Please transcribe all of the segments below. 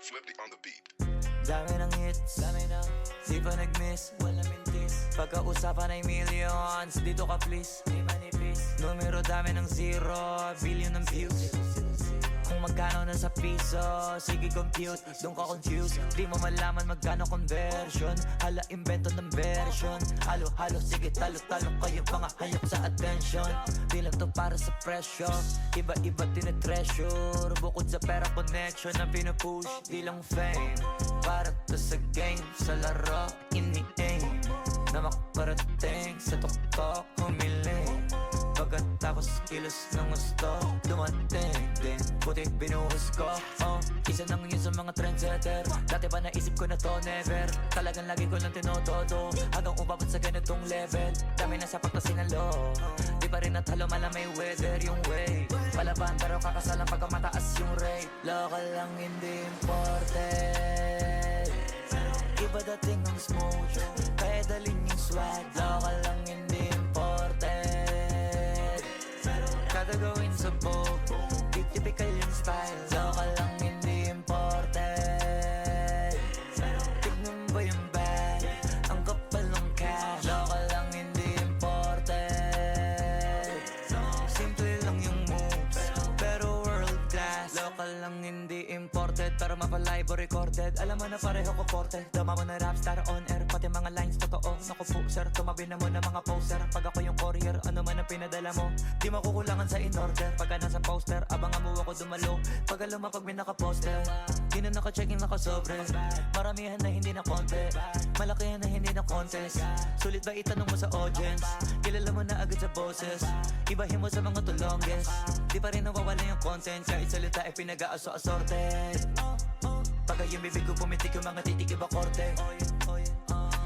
Flippy on the beat. Dami ng hits, di pa nag-miss, wala mintis. Pagkausapan ay millions, dito ka please, di manipis. Numero dami ng zero, billion ng views. Kung magkano na sa piso, sige compute, doon ka confused. Di mo malaman magkano conversion, hala invento ng version. Halo-halo, sige talo-talo kayo mga hayop sa attention. Di lang to para sa presyo, iba-iba tinetreasure. Bukod sa pera connection na pinupush, di lang fame. Para to sa game, sa laro, ini-aim na makaparating sa tuktok, humiling. Pagkatapos kilos ng gusto, dumating din, buti binuhos ko. Isa lang yun sa mga trendsetter. Dati pa naisip ko na to never, talagang lagi ko lang tinotodo hanggang umabot sa ganitong level. Dami na sa pagkasinalo, di pa rin natalo malamay weather yung way. Palaban pero kakasalan pagka mataas yung rate. Local lang hindi imported, iba dating ng smoke, kaya dalhin yung swag. Local lang hindi imported, kada gawin sa book, di typical yung style. Local lang hindi imported, tignan ba yung bag, ang kapal ng cash. Local lang hindi imported, simple lang yung moves, pero world class. Local lang hindi imported, pero mapalive o recorded. Alam mo na pareho ko porte, dama mo na rapstar on air, pati mga lines totoo. Naku po sir, tumabi na mo na mga poster. Pag ako yung courier, ano man ang pinadala mo, di makukulangan sa in-order. Pagka nasa poster, abangan mo ako dumalo. Pag alam mo pag may nakaposter, di na naka-checking nakasobre. Maramihan na hindi na konti, malakihan na hindi na contest. Sulit ba itanong mo sa audience, kilala mo na agad sa boses. Ibahin mo sa mga tulongges, di pa rin nawawala yung content. Kahit salita ay pinag-aaso-asorted. Pagka yung bibig ko pumitik yung mga titik iba korte.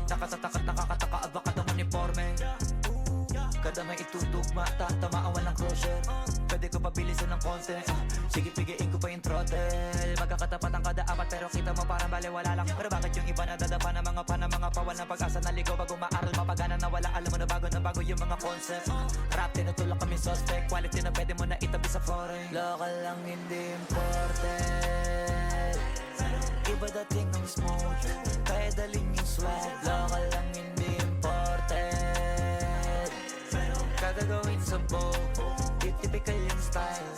Nakatatakot, nakakataka, abaka ng uniforme. Kada may itutugma, tatamaan walang crusher. Pwede ko pabilisan ng konti, sige pigiin ko pa yung throttle. Magkakatapat ang kada apat pero kita mo parang baliwala lang. Pero bakit yung iba nadadapa ng mga mga pawal ng pag-asa na ligaw bago maaral mapagana na wala. Alam mo na bago yung mga concept. Rap tinutulak kami suspect, quality na pwede mo na itabi sa foreign. Local lang hindi imported, iba dating ng smoke, kaya dalhin yung swag. Local lang hindi imported, kada gawin sa boat, di typical yung style.